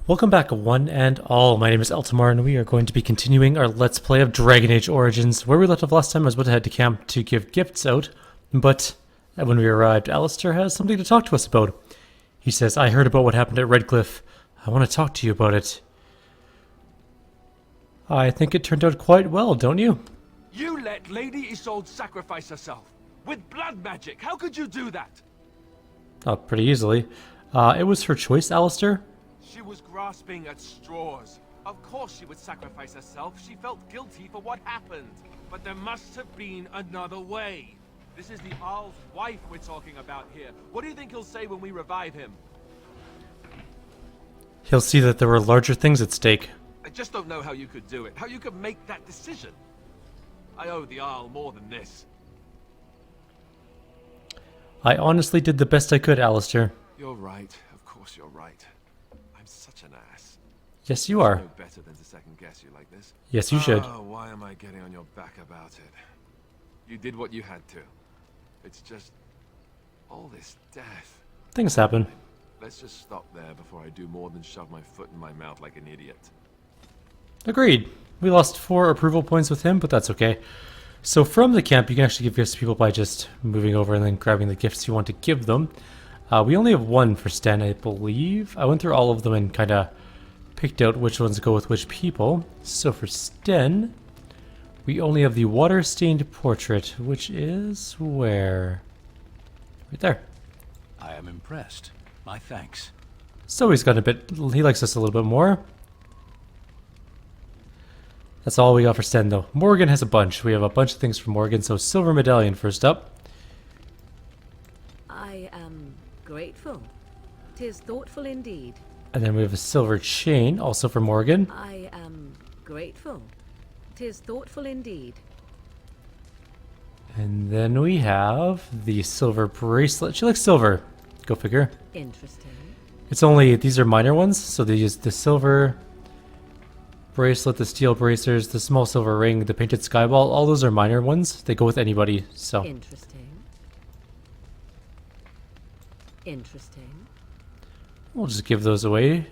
Welcome back one and all, my name is Eltimar and we are going to be continuing our Let's Play of Dragon Age Origins. Where we left off last time I was about to head to camp to give gifts out, but when we arrived, Alistair has something to talk to us about. He says, I heard about what happened at Redcliffe. I want to talk to you about it. I think it turned out quite well, don't you? You let Lady Isolde sacrifice herself with blood magic. How could you do that? Oh, pretty easily. It was her choice, Alistair. She was grasping at straws. Of course she would sacrifice herself. She felt guilty for what happened. But there must have been another way. This is the Jarl's wife we're talking about here. What do you think he'll say when we revive him? He'll see that there were larger things at stake. I just don't know how you could do it. How you could make that decision. I owe the Jarl more than this. I honestly did the best I could, Alistair. You're right. Of course you're right. I'm such an ass. Yes, you are. No better than to second guess you like this. Yes, you should. Oh, why am I getting on your back about it? You did what you had to. It's just all this death. Things happen. Let's just stop there before I do more than shove my foot in my mouth like an idiot. Agreed. We lost 4 approval points with him, but that's okay. So from the camp, you can actually give gifts to people by just moving over and then grabbing the gifts you want to give them. We only have 1 for Sten, I believe. I went through all of them and kind of picked out which ones go with which people. So for Sten, we only have the water-stained portrait, which is where? Right there. I am impressed. My thanks. So he's got a bit, he likes us a little bit more. That's all we got for Sten, though. Morgan has a bunch. We have a bunch of things for Morgan. So silver medallion first up. I am grateful. 'Tis thoughtful indeed. And then we have a silver chain, also for Morgan. I am grateful. 'Tis thoughtful indeed. And then we have the silver bracelet. She likes silver. Go figure. Interesting. It's only, these are minor ones. So they use the silver bracelet, the steel bracers, the small silver ring, the painted skyball. All those are minor ones. They go with anybody, so. Interesting. Interesting. We'll just give those away.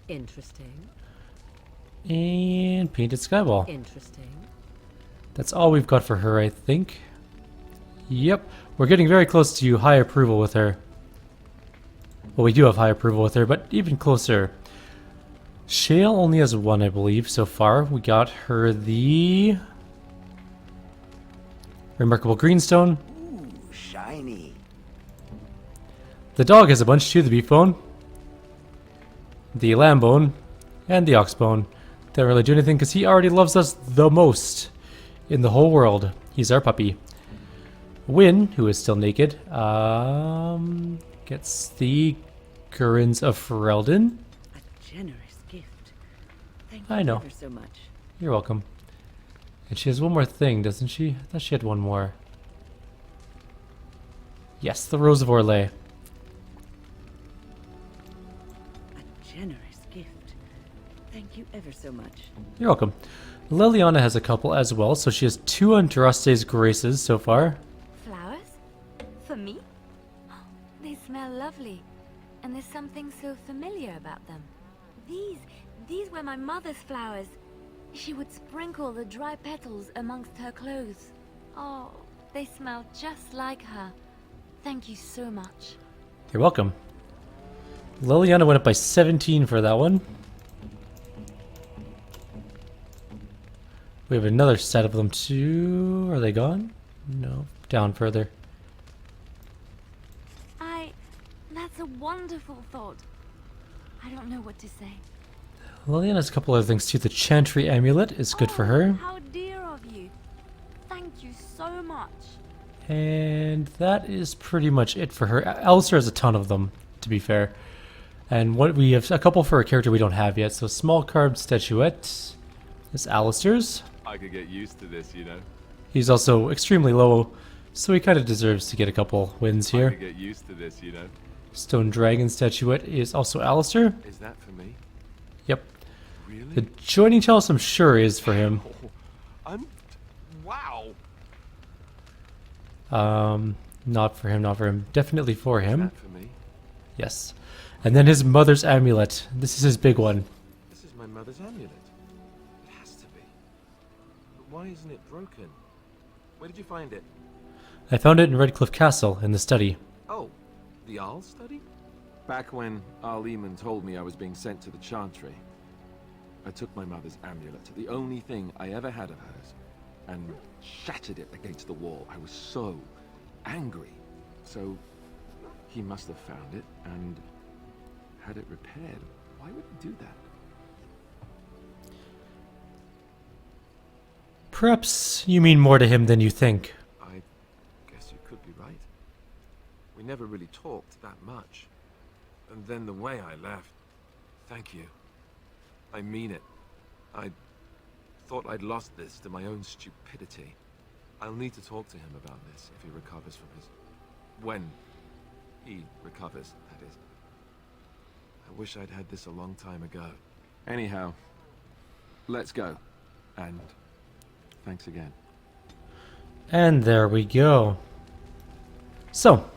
Interesting. And painted skyball. Interesting. That's all we've got for her, I think. Yep. We're getting very close to high approval with her. Well, we do have high approval with her, but even closer. Shale only has 1, I believe, so far. We got her the Remarkable Greenstone. Ooh, shiny. The dog has a bunch too, the beef bone, the lamb bone, and the ox bone. Don't really do anything because he already loves us the most in the whole world. He's our puppy. Wynn, who is still naked, gets the Gurins of Ferelden. A generous gift. Thank I you know. ever so much. You're welcome. And she has one more thing, doesn't she? I thought she had one more. Yes, the Rose of Orlais. A generous gift. Thank you ever so much. You're welcome. Liliana has a couple as well, so she has 2 Andraste's Graces so far. Flowers? For me? They smell lovely, and there's something so familiar about them. These were my mother's flowers. She would sprinkle the dry petals amongst her clothes. Oh, they smell just like her. Thank you so much. You're welcome. Liliana went up by 17 for that one. We have another set of them too. Are they gone? No, down further. That's a wonderful thought. I don't know what to say. Liliana has a couple other things too. The Chantry Amulet is good for her. How dear of you. Thank you so much. And that is pretty much it for her. Alistair has a ton of them, to be fair. And what we have a couple for a character we don't have yet. So small carved statuette is Alistair's. I could get used to this, you know. He's also extremely low, so he kind of deserves to get a couple wins I here. could get used to this, you know. Stone Dragon statuette is also Alistair. Is that for me? Yep. Really? The Joining Chalice I'm sure is for him. Wow. Not for him, not for him. Definitely for Is him. that for me? Yes. And then his mother's amulet. This is his big one. This is my mother's amulet. It has to be. But why isn't it broken? Where did you find it? I found it in Redcliffe Castle, in the study. Oh, the Arl study? Back when Arl Eamon told me I was being sent to the Chantry, I took my mother's amulet, the only thing I ever had of hers, and shattered it against the wall. I was so angry. So he must have found it and had it repaired. Why would he do that? Perhaps you mean more to him than you think. I guess you could be right. We never really talked that much. And then the way I left. Thank you. I mean it. I thought I'd lost this to my own stupidity. I'll need to talk to him about this if he recovers from his... When he recovers, that is. I wish I'd had this a long time ago. Anyhow, let's go. And thanks again. And there we go. So,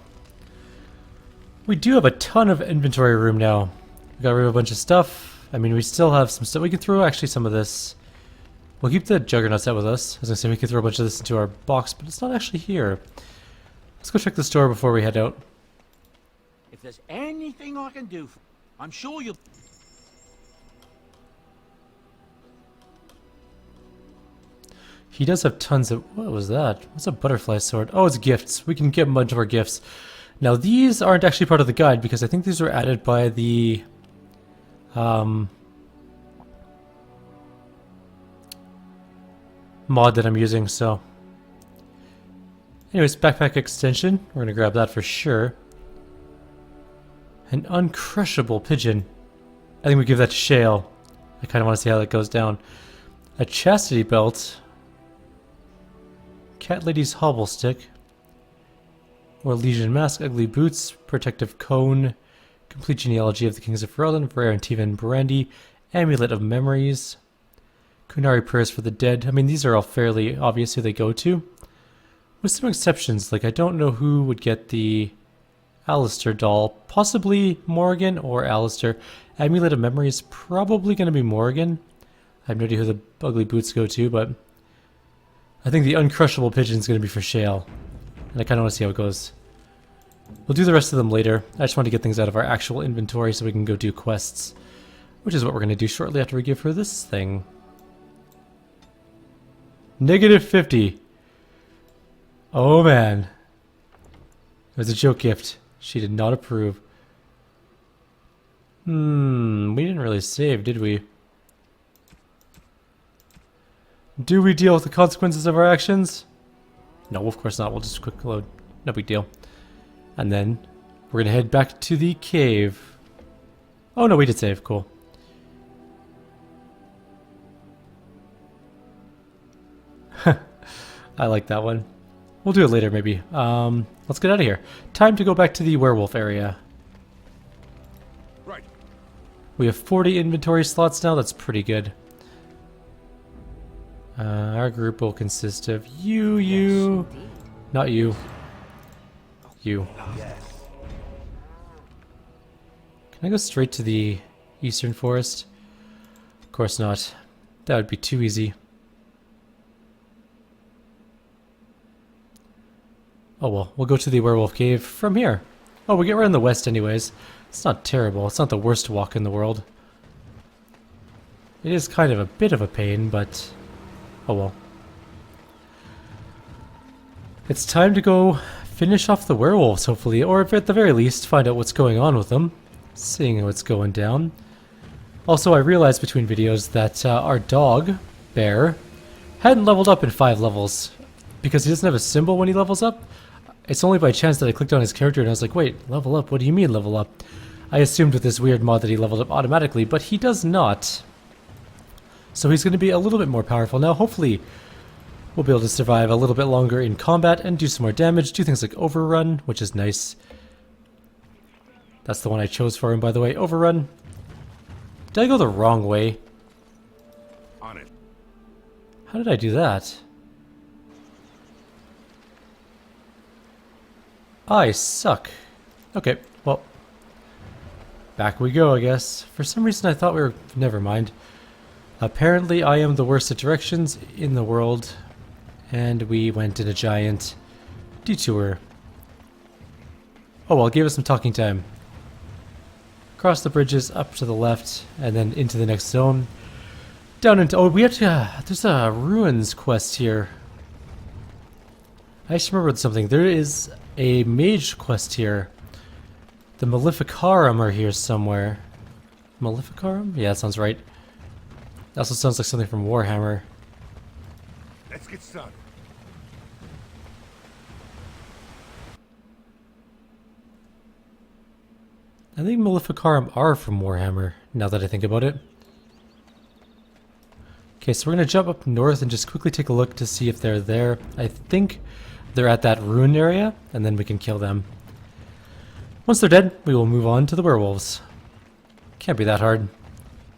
we do have a ton of inventory room now. We got rid of a bunch of stuff. I mean, we still have some stuff. We can throw actually some of this. We'll keep the Juggernaut set with us. I was going to say we could throw a bunch of this into our box, but it's not actually here. Let's go check the store before we head out. If there's anything I can do, I'm sure you'll... He does have tons of... What was that? What's a butterfly sword? Oh, it's gifts. We can get a bunch of our gifts. Now, these aren't actually part of the guide because I think these were added by the... mod that I'm using, so... Anyways, backpack extension. We're gonna grab that for sure. An uncrushable pigeon. I think we give that to Shale. I kind of want to see how that goes down. A chastity belt. Cat lady's hobble stick. Or Legion mask. Ugly boots. Protective cone. Complete genealogy of the kings of Ferelden. Rare and Tivan brandy. Amulet of memories. Kunari prayers for the dead. I mean, these are all fairly obvious who they go to. With some exceptions, like I don't know who would get the Alistair doll. Possibly Morrigan or Alistair. Amulet of Memory is probably going to be Morrigan. I have no idea who the ugly boots go to, but I think the uncrushable pigeon is going to be for Shale. And I kind of want to see how it goes. We'll do the rest of them later. I just want to get things out of our actual inventory so we can go do quests. Which is what we're going to do shortly after we give her this thing. -50. Oh man. It was a joke gift. She did not approve. We didn't really save, did we? Do we deal with the consequences of our actions? No, of course not. We'll just quick load. No big deal. And then we're gonna head back to the cave. Oh no, we did save. Cool. I like that one. We'll do it later, maybe. Let's get out of here. Time to go back to the werewolf area. Right. We have 40 inventory slots now. That's pretty good. Our group will consist of you, not you, you. Can I go straight to the eastern forest? Of course not. That would be too easy. Oh well, we'll go to the werewolf cave from here. Oh, we get right in the west anyways. It's not terrible. It's not the worst walk in the world. It is kind of a bit of a pain, but oh well. It's time to go finish off the werewolves, hopefully, or at the very least, find out what's going on with them. Seeing what's going down. Also, I realized between videos that our dog, Bear, hadn't leveled up in 5 levels. Because he doesn't have a symbol when he levels up. It's only by chance that I clicked on his character and I was like, wait, level up? What do you mean level up? I assumed with this weird mod that he leveled up automatically, but he does not. So he's going to be a little bit more powerful now. Hopefully, we'll be able to survive a little bit longer in combat and do some more damage. Do things like Overrun, which is nice. That's the one I chose for him, by the way. Overrun. Did I go the wrong way? On it. How did I do that? I suck. Okay, well. Back we go, I guess. For some reason I thought we were... Never mind. Apparently I am the worst at directions in the world. And we went in a giant detour. Oh well, gave us some talking time. Cross the bridges up to the left and then into the next zone. Down into... Oh, we have to... there's a ruins quest here. I just remembered something. There is a mage quest here. The Maleficarum are here somewhere. Maleficarum? Yeah, that sounds right. That also sounds like something from Warhammer. Let's get started. I think Maleficarum are from Warhammer, now that I think about it. Okay, so we're going to jump up north and just quickly take a look to see if they're there. I think they're at that ruin area, and then we can kill them. Once they're dead, we will move on to the werewolves. Can't be that hard.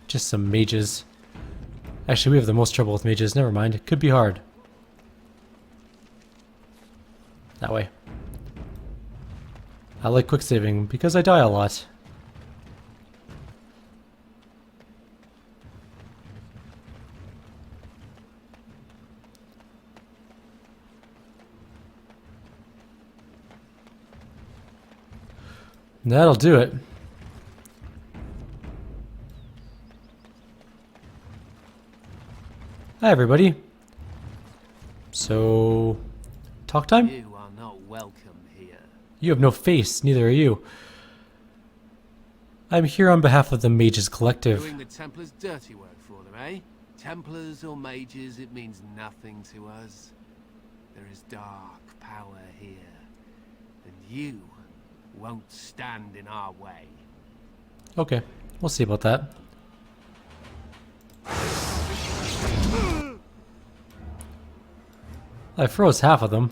Just some mages. Actually, we have the most trouble with mages. Never mind. It could be hard. That way. I like quick saving because I die a lot. That'll do it. Hi everybody. So, talk time? You are not welcome here. You have no face, neither are you. I'm here on behalf of the Mages Collective. Doing the Templars' dirty work for them, eh? Templars or mages, it means nothing to us. There is dark power here, and you won't stand in our way. Okay, we'll see about that. I froze half of them.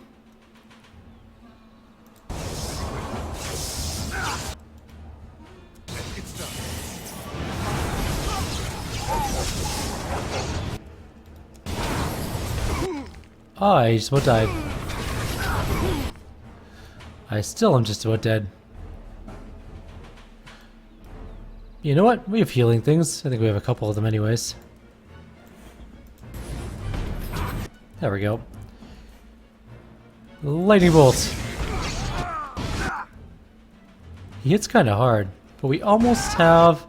Oh, I just about died. I still am just about dead. You know what? We have healing things. I think we have a couple of them anyways. There we go. Lightning bolt. He hits kind of hard, but we almost have...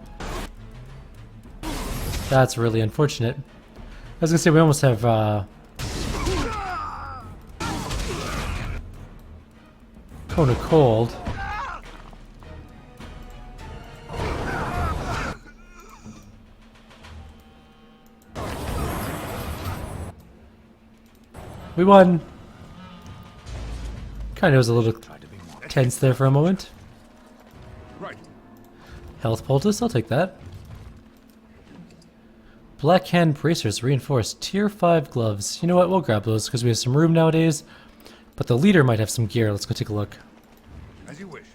That's really unfortunate. I was gonna say we almost have Cone of Cold. We won. Kind of was a little tense there for a moment. Right. Health poultice, I'll take that. Black hand bracers reinforced tier 5 gloves. You know what? We'll grab those because we have some room nowadays. But the leader might have some gear. Let's go take a look. As you wish.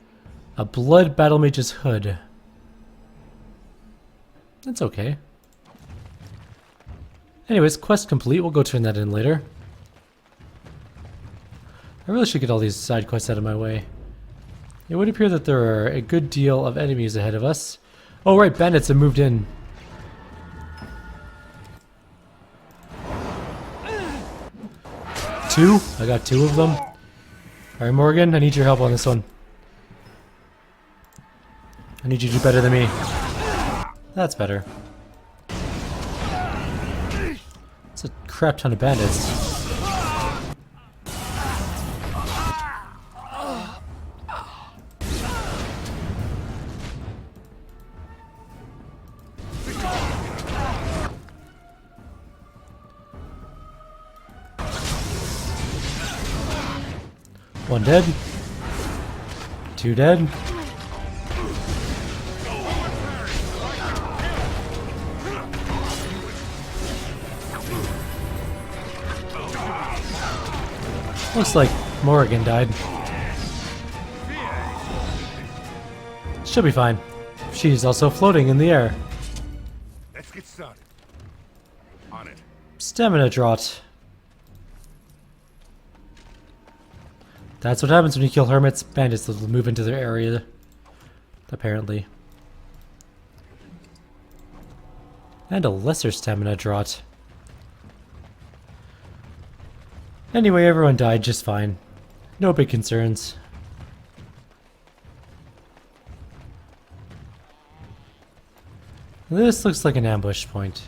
A blood battle mage's hood. That's okay. Anyways, quest complete. We'll go turn that in later. I really should get all these side quests out of my way. It would appear that there are a good deal of enemies ahead of us. Oh right, bandits have moved in. Two? I got 2 of them. Alright Morgan, I need your help on this one. I need you to do better than me. That's better. It's a crap ton of bandits. One dead. 2 dead. Looks like Morrigan died. She'll be fine. She's also floating in the air. Let's get started. On it. Stamina draught. That's what happens when you kill hermits. Bandits will move into their area. Apparently. And a lesser stamina draught. Anyway, everyone died just fine. No big concerns. This looks like an ambush point.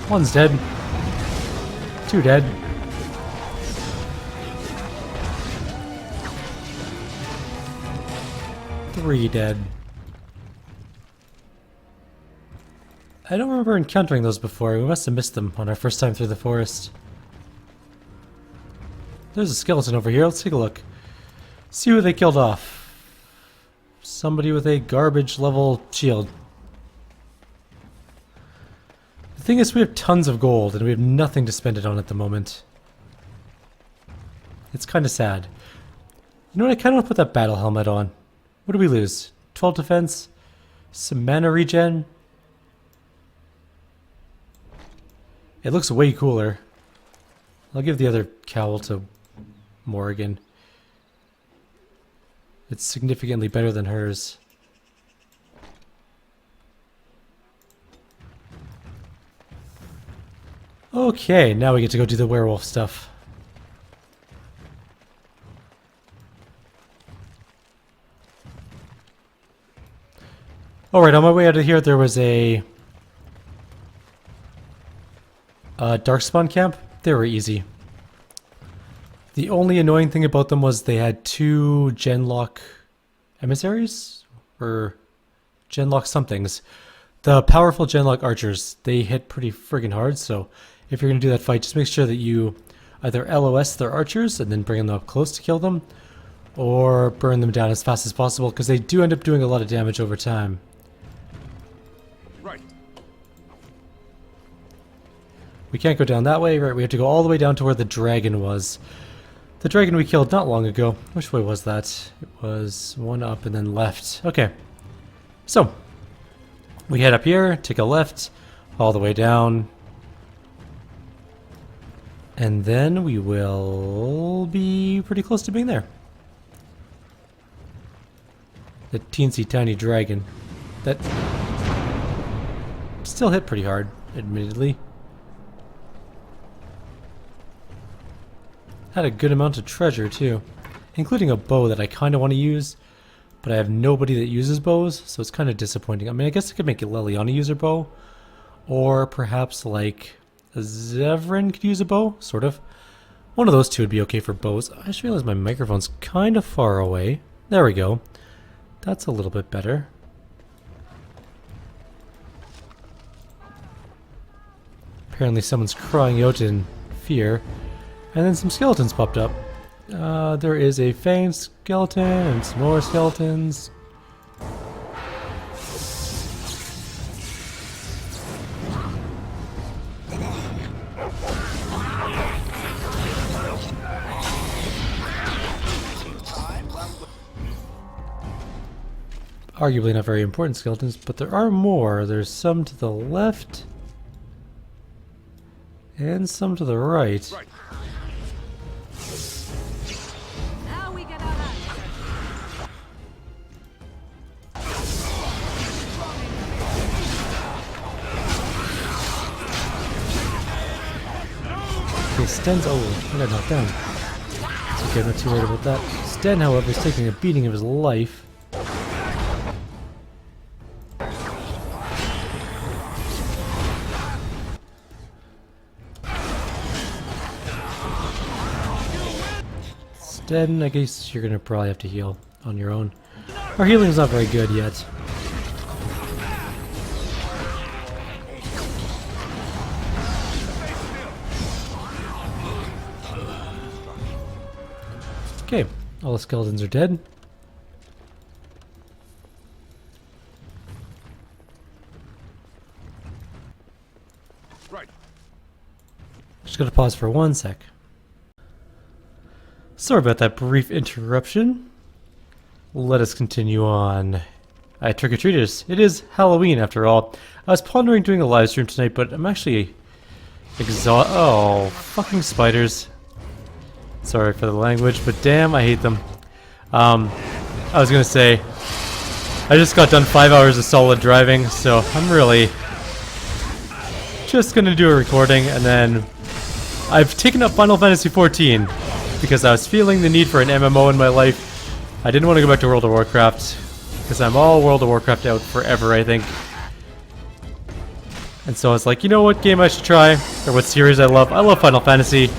One's dead. Two dead. Three dead. I don't remember encountering those before. We must have missed them on our first time through the forest. There's a skeleton over here. Let's take a look. See who they killed off. Somebody with a garbage level shield. The thing is, we have tons of gold and we have nothing to spend it on at the moment. It's kind of sad. You know what? I kind of want to put that battle helmet on. What do we lose? 12 defense? Some mana regen? It looks way cooler. I'll give the other cowl to Morrigan. It's significantly better than hers. Okay, now we get to go do the werewolf stuff. Alright, on my way out of here there was a darkspawn camp. They were easy. The only annoying thing about them was they had two genlock emissaries? Or genlock somethings. The powerful genlock archers, they hit pretty friggin' hard, so if you're going to do that fight, just make sure that you either LOS their archers and then bring them up close to kill them, or burn them down as fast as possible, because they do end up doing a lot of damage over time. Right. We can't go down that way, right? We have to go all the way down to where the dragon was. The dragon we killed not long ago. Which way was that? It was one up and then left. Okay. So, we head up here, take a left, all the way down. And then we will be pretty close to being there. The teensy tiny dragon. That still hit pretty hard, admittedly. Had a good amount of treasure too, including a bow that I kind of want to use, but I have nobody that uses bows, so it's kind of disappointing. I mean, I guess I could make Leliana use her bow, or perhaps like a Zevran could use a bow, sort of. One of those two would be okay for bows. I just realized my microphone's kind of far away. There we go. That's a little bit better. Apparently someone's crying out in fear. And then some skeletons popped up. There is a fanged skeleton and some more skeletons. Arguably not very important skeletons, but there are more. There's some to the left and some to the right. Now we get our hands. Okay, Sten's I got knocked down. It's okay, I'm not too worried about that. Sten, however, is taking a beating of his life. Sten, I guess you're gonna probably have to heal on your own. Our healing's not very good yet. Okay, all the skeletons are dead. Right. Just gotta pause for 1 sec. Sorry about that brief interruption. let us continue on. Trick-or-treaters. It is Halloween after all. I was pondering doing a live stream tonight, but I'm actually oh, fucking spiders. Sorry for the language, but damn, I hate them. I was gonna say, I just got done 5 hours of solid driving, so I'm really just gonna do a recording, and then I've taken up Final Fantasy XIV because I was feeling the need for an MMO in my life. I didn't want to go back to World of Warcraft because I'm all World of Warcraft out forever, I think. And so I was like, you know what game I should try, or what series I love. I love Final Fantasy.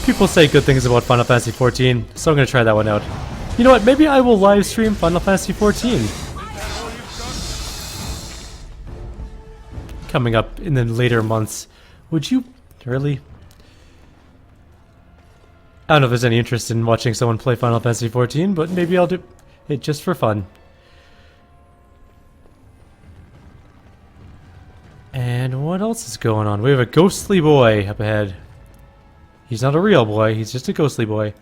People say good things about Final Fantasy XIV, so I'm gonna try that one out. You know what? Maybe I will live stream Final Fantasy XIV. Coming up in the later months. Would you really? I don't know if there's any interest in watching someone play Final Fantasy XIV, but maybe I'll do it just for fun. And what else is going on? We have a ghostly boy up ahead. He's not a real boy, he's just a ghostly boy.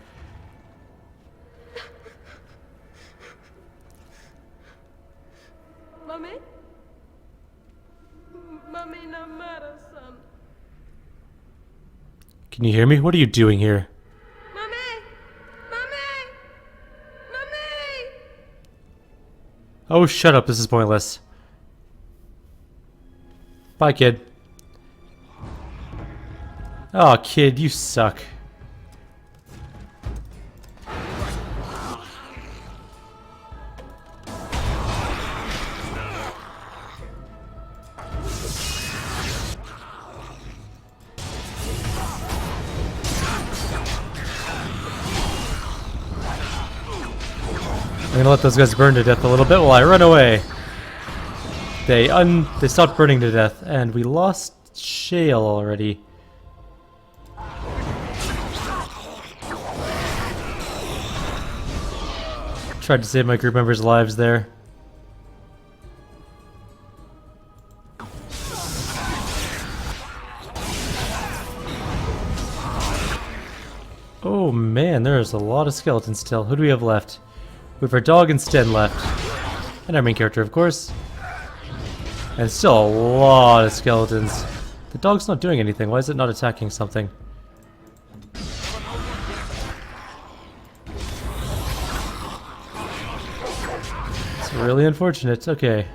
Mummy? Mummy, no matter, son. Can you hear me? What are you doing here? Mummy! Mummy! Mummy! Oh, shut up, this is pointless. Bye, kid. Oh, kid, you suck. I'm gonna let those guys burn to death a little bit while I run away. They stopped burning to death, and we lost Shale already. Tried to save my group members' lives there. Oh man, there's a lot of skeletons still. Who do we have left? We have our dog and Sten left. And our main character, of course. And still a lot of skeletons. The dog's not doing anything. Why is it not attacking something? It's really unfortunate. Okay.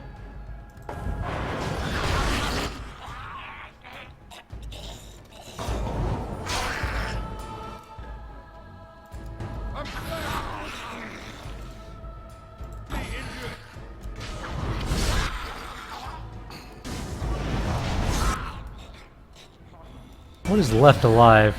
What is left alive?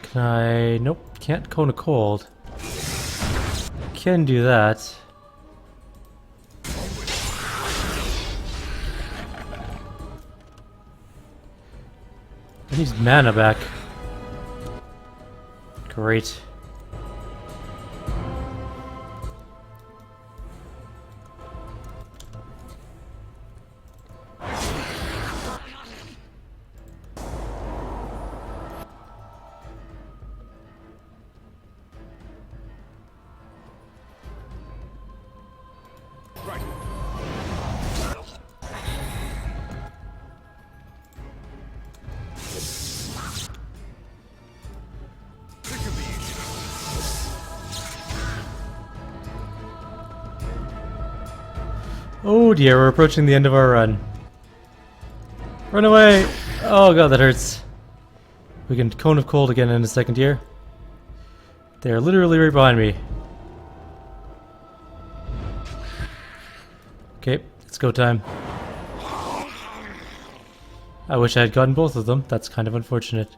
Can I... Nope, can't cone a cold. Can do that. I need mana back. Great. Oh dear, we're approaching the end of our run. Run away! Oh god, that hurts. We can Cone of Cold again in a second here. They're literally right behind me. Okay, it's go time. I wish I had gotten both of them. That's kind of unfortunate.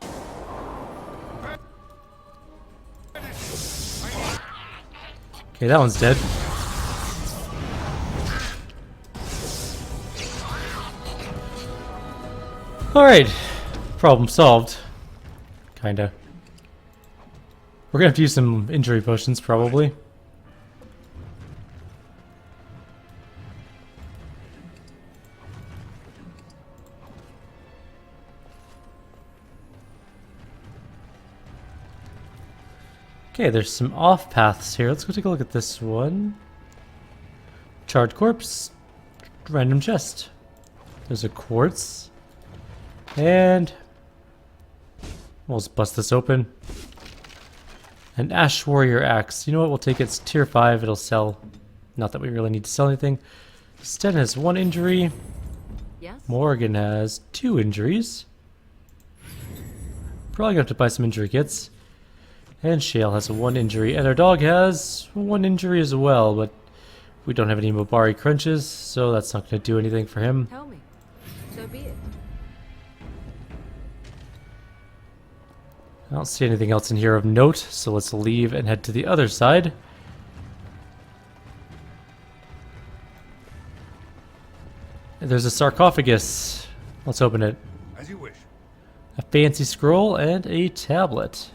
Okay, that one's dead. Alright, problem solved. Kinda. We're gonna have to use some injury potions, probably. Okay, there's some off paths here. Let's go take a look at this one. Charred corpse. Random chest. There's a quartz. And we'll just bust this open. An Ash Warrior Axe. You know what? We'll take it. It's tier 5. It'll sell. Not that we really need to sell anything. Sten has 1 injury. Yes? Morgan has 2 injuries. Probably gonna have to buy some injury kits. And Shale has a 1 injury. And our dog has 1 injury as well, but we don't have any Mobari crunches, so that's not gonna do anything for him. Tell me. So be it. I don't see anything else in here of note, so let's leave and head to the other side. There's a sarcophagus. Let's open it. As you wish. A fancy scroll and a tablet.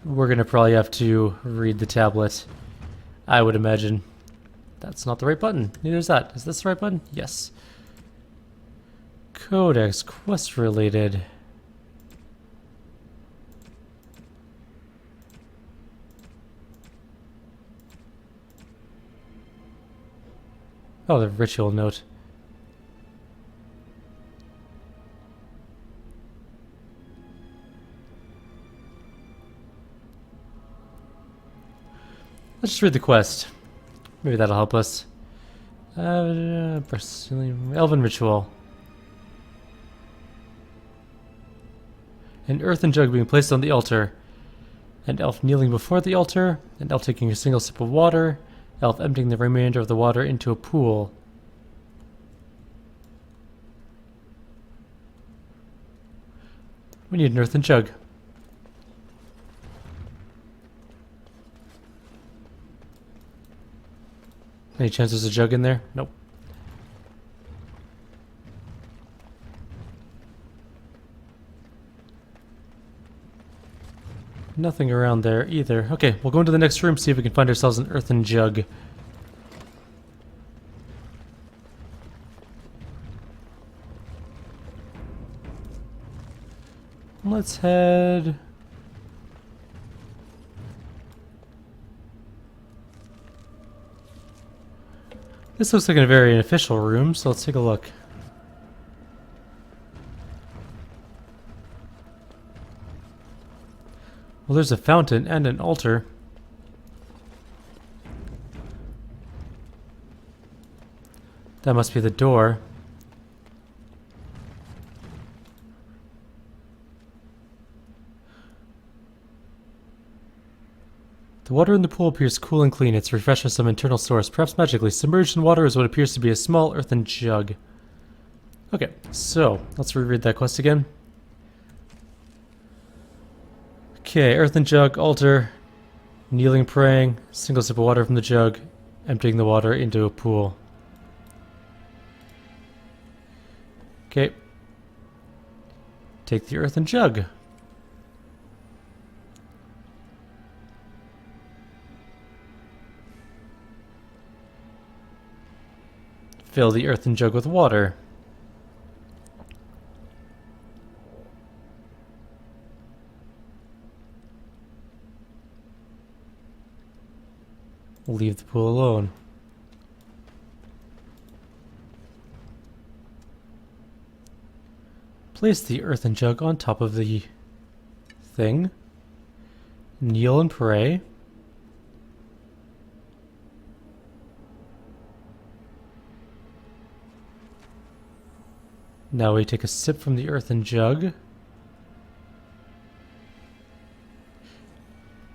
We're gonna probably have to read the tablet, I would imagine. That's not the right button. Neither is that. Is this the right button? Yes. Codex, quest related. Oh, the ritual note. Let's just read the quest. Maybe that'll help us. Elven ritual. An earthen jug being placed on the altar. An elf kneeling before the altar. An elf taking a single sip of water. Elf emptying the remainder of the water into a pool. We need an earthen jug. Any chance there's a jug in there? Nope. Nothing around there either. Okay, we'll go into the next room, see if we can find ourselves an earthen jug. Let's head... This looks like a very unofficial room, so let's take a look. Well, there's a fountain and an altar. That must be the door. The water in the pool appears cool and clean. It's refreshed from some internal source, perhaps magically. Submerged in water is what appears to be a small earthen jug. Okay, so let's reread that quest again. Okay, earthen jug, altar, kneeling, praying, single sip of water from the jug, emptying the water into a pool. Okay. Take the earthen jug. Fill the earthen jug with water. Leave the pool alone. Place the earthen jug on top of the thing. Kneel and pray. Now we take a sip from the earthen jug.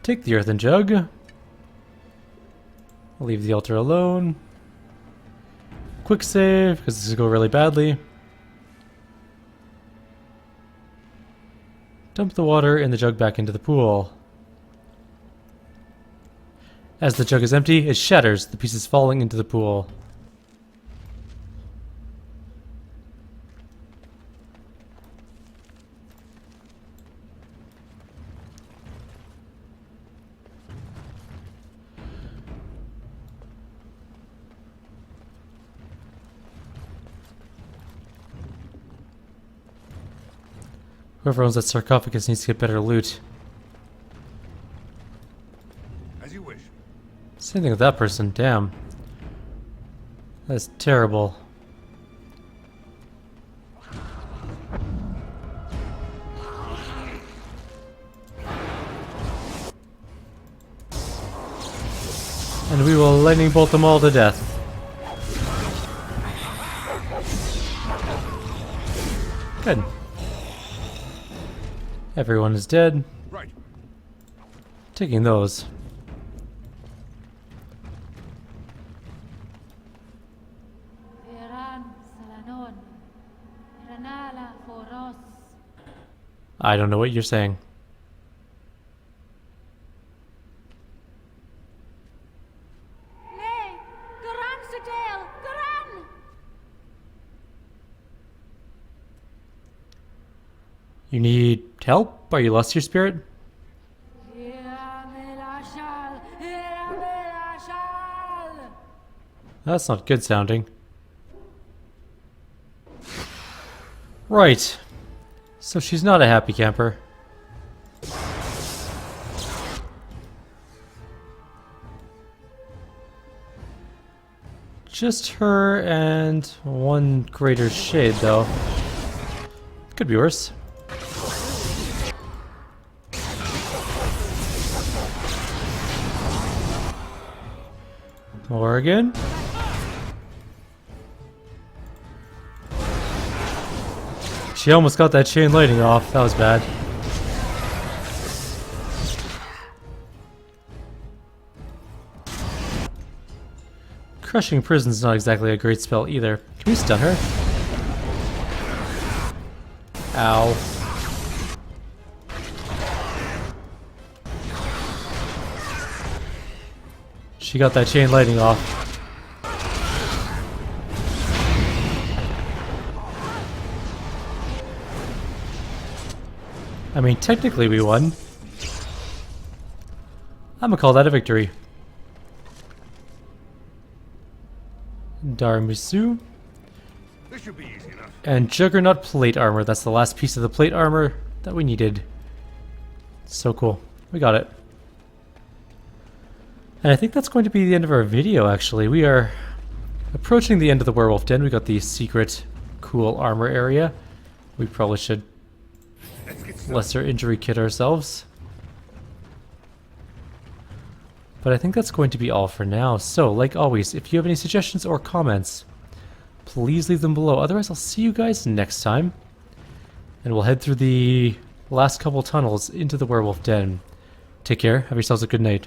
Take the earthen jug. Leave the altar alone. Quick save, because this is going really badly. Dump the water in the jug back into the pool. As the jug is empty, it shatters, the pieces falling into the pool. Whoever owns that sarcophagus needs to get better loot. As you wish. Same thing with that person, damn. That's terrible. And we will lightning bolt them all to death. Good. Everyone is dead. Right. Taking those. I don't know what you're saying. Nay, Garan Sudale, Garan! You need help? Are you lost your spirit? That's not good sounding. Right. So she's not a happy camper. Just her and one greater shade, though. Could be worse. Oregon. She almost got that chain lightning off. That was bad. Crushing Prison's not exactly a great spell either. Can we stun her? Ow. She got that chain lightning off. I mean, technically we won. I'm gonna call that a victory. Darmisu. This should be easy enough. And Juggernaut plate armor. That's the last piece of the plate armor that we needed. So cool. We got it. And I think that's going to be the end of our video, actually. We are approaching the end of the werewolf den. We got the secret cool armor area. We probably should lesser injury kit ourselves. But I think that's going to be all for now. So, like always, if you have any suggestions or comments, please leave them below. Otherwise, I'll see you guys next time. And we'll head through the last couple tunnels into the werewolf den. Take care. Have yourselves a good night.